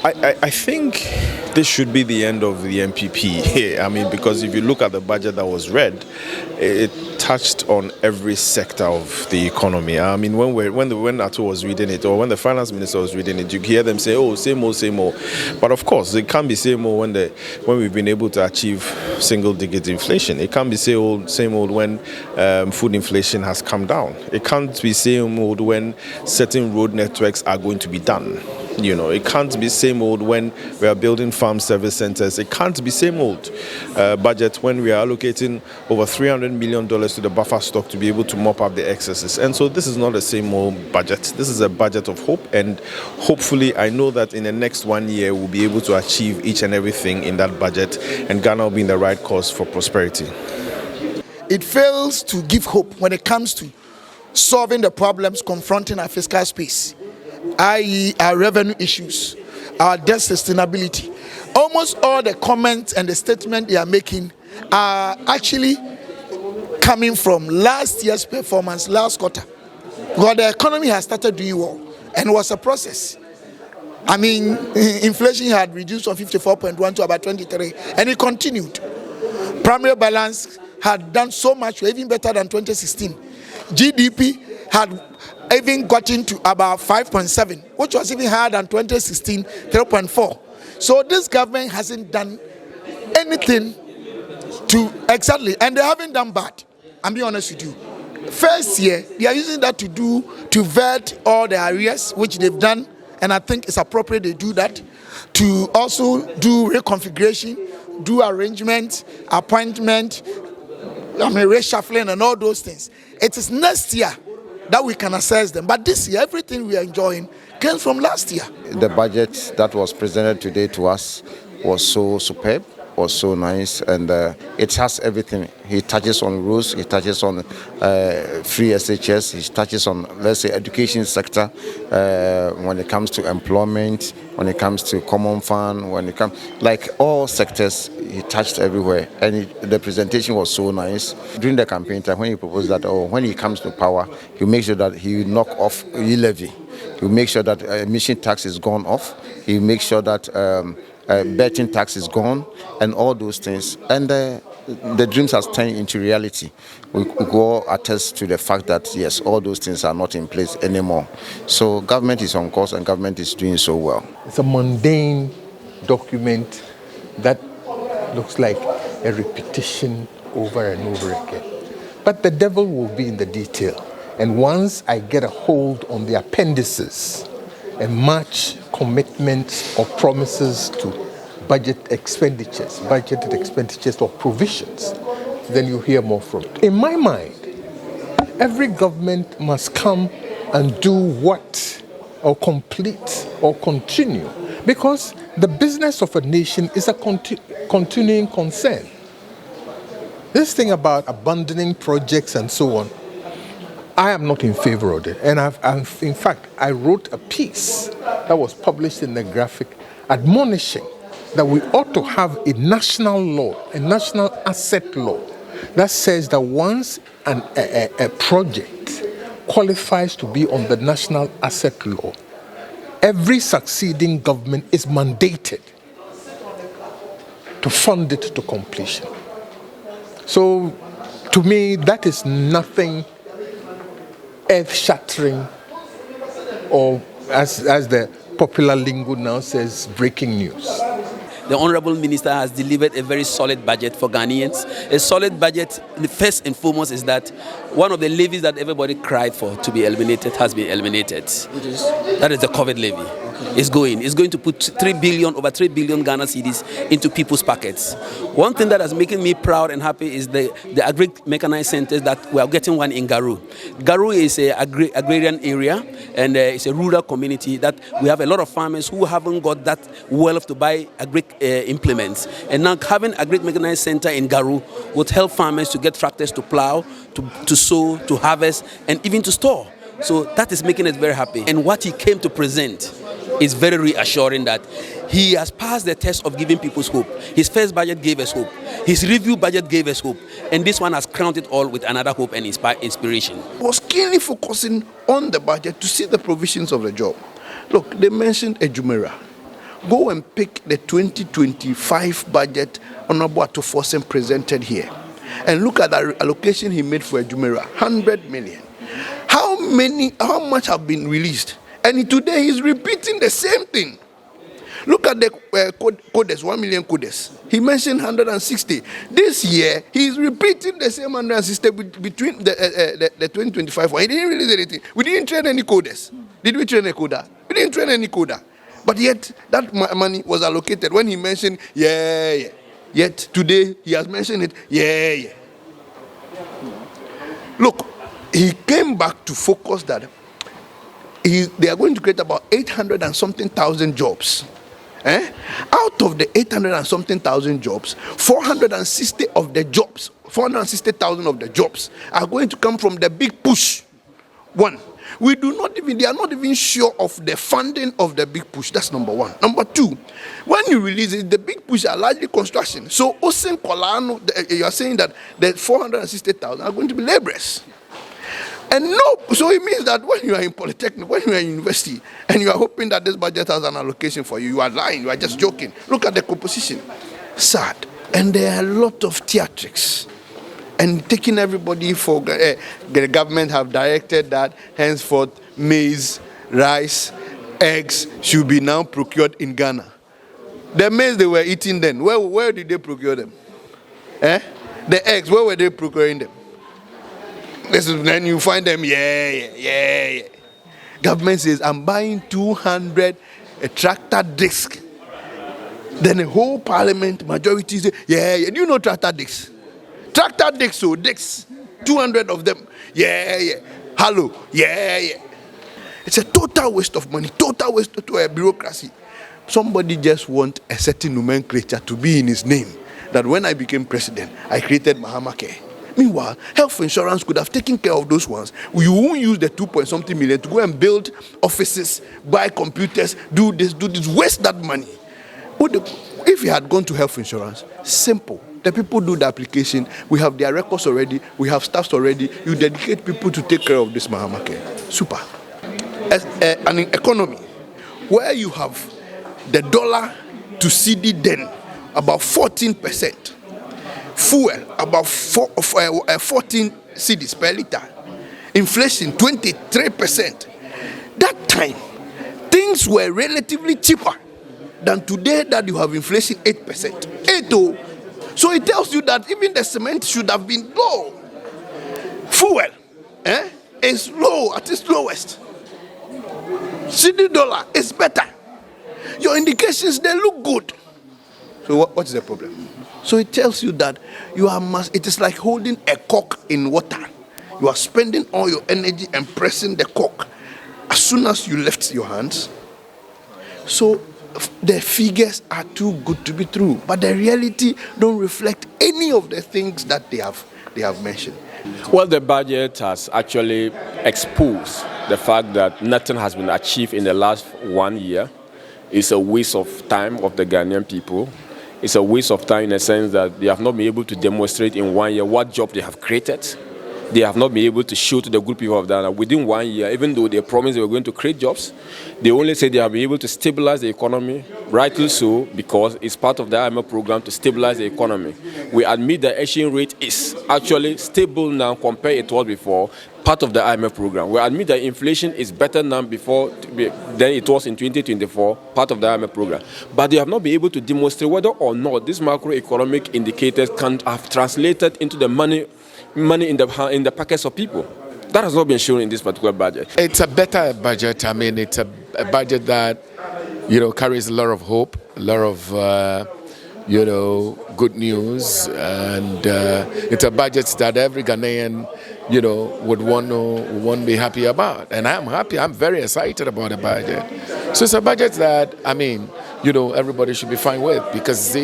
I think this should be the end of the MPP. I mean, because if you look at the budget that was read, it touched on every sector of the economy. I mean, when Ato was reading it, or when the finance minister was reading it, you hear them say, "Oh, same old, same old." But of course, it can't be same old when we've been able to achieve single-digit inflation. It can't be same old when food inflation has come down. It can't be same old when certain road networks are going to be done. It can't be same old when we are building farm service centers. It can't be same old budget when we are allocating over $300 million to the buffer stock to be able to mop up the excesses. And so this is not the same old budget. This is a budget of hope. And hopefully, I know that in the next 1 year, we'll be able to achieve each and everything in that budget. And Ghana will be in the right course for prosperity. It fails to give hope when it comes to solving the problems confronting our fiscal space, i.e. our revenue issues, our debt sustainability. Almost all the comments and the statements they are making are actually coming from last year's performance, last quarter. Because the economy has started doing well, and it was a process. I mean, inflation had reduced from 54.1 to about 23, and it continued. Primary balance had done so much, even better than 2016. GDP had even gotten to about 5.7, which was even higher than 2016, 3.4. So this government hasn't done anything to exactly, and they haven't done bad. I'm being honest with you. First year, they are using that to vet all the arrears, which they've done, and I think it's appropriate they do that, to also do reconfiguration, do arrangement, appointment, reshuffling and all those things. It is next year that we can assess them. But this year, everything we are enjoying came from last year. The budget that was presented today to us was so superb, was so nice, and it has everything. He touches on rules, he touches on free SHS, he touches on, let's say, education sector, when it comes to employment, when it comes to common fund, when it comes, like all sectors, he touched everywhere. And the presentation was so nice. During the campaign time, when he proposed that, when he comes to power, he'll make sure that he will knock off e-levy. He'll make sure that emission tax is gone off. He'll make sure that betting tax is gone, and all those things. And the dreams has turned into reality. We go attest to the fact that, yes, all those things are not in place anymore. So government is on course, and government is doing so well. It's a mundane document that looks like a repetition over and over again. But the devil will be in the detail. And once I get a hold on the appendices and match commitments or promises to budgeted expenditures or provisions, then you hear more from it. In my mind, every government must come and do what, or complete, or continue, because the business of a nation is a continuing concern. This thing about abandoning projects and so on, I am not in favor of it. And in fact, I wrote a piece that was published in the Graphic admonishing that we ought to have a national law, a national asset law, that says that once a project qualifies to be on the national asset law, every succeeding government is mandated to fund it to completion. So, to me, that is nothing earth-shattering, or as the popular lingo now says, breaking news. The Honorable Minister has delivered a very solid budget for Ghanaians. A solid budget, first and foremost, is that one of the levies that everybody cried for to be eliminated has been eliminated. That is the COVID levy. It's going to put over 3 billion Ghana cedis into people's pockets. One thing that is making me proud and happy is the agri-mechanized centers that we are getting one in Garu. Garu is an agrarian area, and it's a rural community that we have a lot of farmers who haven't got that wealth to buy agri implements. And now having a agri-mechanized center in Garu would help farmers to get tractors to plow, to sow, to harvest, and even to store. So that is making us very happy. And what he came to present is very reassuring that he has passed the test of giving people hope. His first budget gave us hope. His review budget gave us hope. And this one has crowned it all with another hope and inspiration. He was keenly focusing on the budget to see the provisions of the job. Look, they mentioned Ejumera. Go and pick the 2025 budget Honorable Atufosen presented here, and look at the allocation he made for Ejumera, 100 million. How much have been released? And today he's repeating the same thing. Look at the codes, 1 million codes. He mentioned 160. This year, he's repeating the same 160 between the 2025 one. He didn't release anything. We didn't train any codes. Did we train a coder? We didn't train any coder. But yet, that money was allocated when he mentioned, yeah. Yet, today, he has mentioned it, yeah. Look, he came back to focus that they are going to create about 800 and something thousand jobs. Out of the 800 and something thousand jobs, 460,000 of the jobs are going to come from the big push. One, they are not even sure of the funding of the big push. That's number one. Number two, when you release it, the big push are largely construction. So, Osen Kolano, you are saying that the 460,000 are going to be laborers. And so it means that when you are in Polytechnic, when you are in university, and you are hoping that this budget has an allocation for you, you are lying, you are just joking. Look at the composition. Sad. And there are a lot of theatrics. And taking everybody for the government have directed that henceforth maize, rice, eggs should be now procured in Ghana. The maize they were eating then, where did they procure them? The eggs, where were they procuring them? Then you find them, yeah. Government says, I'm buying 200 tractor discs. Then the whole parliament majority say, yeah. Do you know tractor discs? Tractor discs, so discs, 200 of them. Yeah. Hello, yeah. It's a total waste of money, total waste to a bureaucracy. Somebody just want a certain nomenclature to be in his name. That when I became president, I created Mahama Care. Meanwhile, health insurance could have taken care of those ones. You won't use the 2-point-something million to go and build offices, buy computers, do this, waste that money. If you had gone to health insurance, simple. The people do the application. We have their records already. We have staffs already. You dedicate people to take care of this Mahama Care. Super. As an economy where you have the dollar to CD then about 14%. Fuel about 14 cedis per liter. Inflation 23%. That time, things were relatively cheaper than today that you have inflation 8%. So it tells you that even the cement should have been low. Fuel is low at its lowest. CD dollar is better. Your indications, they look good. So what is the problem? So it tells you that it is like holding a cork in water. You are spending all your energy and pressing the cork. As soon as you lift your hands, so the figures are too good to be true, but the reality don't reflect any of the things that they have mentioned. Well, the budget has actually exposed the fact that nothing has been achieved in the last 1 year. It's a waste of time of the Ghanaian people. It's a waste of time in the sense that they have not been able to demonstrate in 1 year what job they have created. They have not been able to show to the good people of Ghana within 1 year, even though they promised they were going to create jobs. They only say they have been able to stabilize the economy, rightly so, because it's part of the IMF program to stabilize the economy. We admit the exchange rate is actually stable now compared to what it was before, part of the IMF program. We admit that inflation is better now than it was in 2024, part of the IMF program. But they have not been able to demonstrate whether or not these macroeconomic indicators can have translated into the money in the pockets of people. That has not been shown in this particular budget. It's a better budget. I mean, it's a budget that, carries a lot of hope, a lot of, good news. And it's a budget that every Ghanaian, would want to be happy about. And I'm happy. I'm very excited about the budget. So it's a budget that, everybody should be fine with because,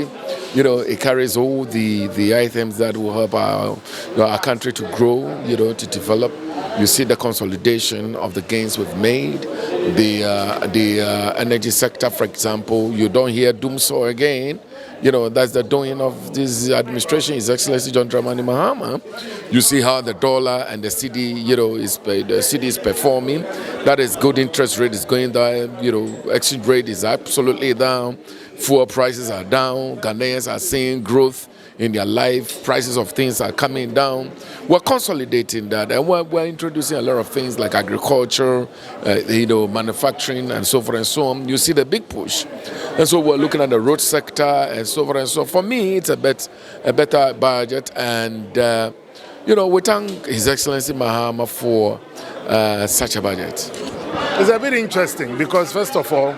it carries all the items that will help our country to grow, to develop, You see the consolidation of the gains we've made. The energy sector, for example, you don't hear doomsday again. That's the doing of this administration, His Excellency John Dramani Mahama. You see how the dollar and the CD, the CD is performing. That is good. Interest rate is going down. Exchange rate is absolutely down. Fuel prices are down. Ghanaians are seeing growth in their life. Prices of things are coming down. We're consolidating that, and we're introducing a lot of things like agriculture, manufacturing, and so forth and so on. You see the big push, and so we're looking at the road sector and so forth and so on. For me, it's a better budget, and we thank His Excellency Mahama for such a budget. It's a bit interesting because, first of all,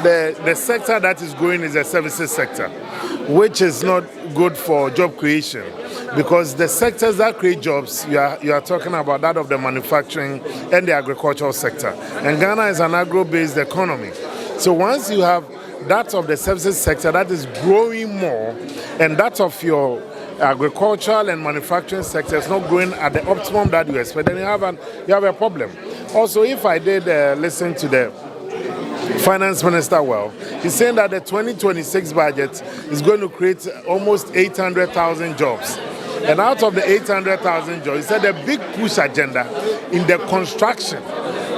the sector that is growing is the services sector, which is not good for job creation, because the sectors that create jobs, you are talking about that of the manufacturing and the agricultural sector. And Ghana is an agro-based economy. So once you have that of the services sector that is growing more, and that of your agricultural and manufacturing sector is not growing at the optimum that you expect, then you have a problem. Also, if I did listen to the Finance Minister well, he's saying that the 2026 budget is going to create almost 800,000 jobs. And out of the 800,000 jobs, he said the big push agenda in the construction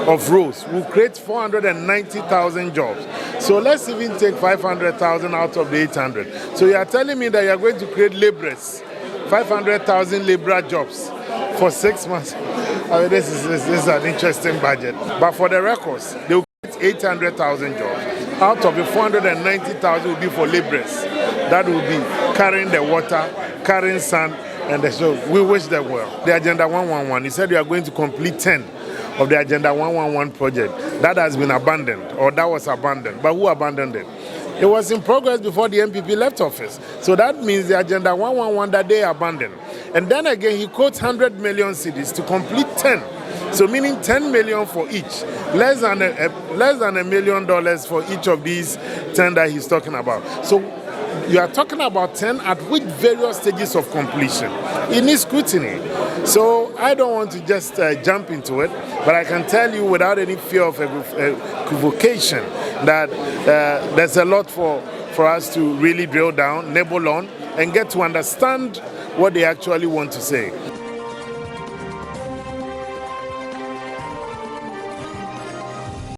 of roads will create 490,000 jobs. So let's even take 500,000 out of the 800. So you are telling me that you are going to create laborers, 500,000 laborer jobs for 6 months. I mean, this is an interesting budget. But for the records, they will create 800,000 jobs. Out of the 490,000 will be for laborers. That will be carrying the water, carrying sand, and so we wish them well. The Agenda 111, he said we are going to complete 10 of the Agenda 111 project. That has been abandoned, or that was abandoned. But who abandoned it? It was in progress before the MPP left office. So that means the Agenda 111 that they abandoned. And then again, he quotes 100 million cedis to complete 10. So meaning 10 million for each, less than $1 million for each of these 10 that he's talking about. So you are talking about 10 at which various stages of completion. It needs scrutiny. So I don't want to just jump into it, but I can tell you without any fear of equivocation that there's a lot for us to really drill down, nibble on, and get to understand what they actually want to say.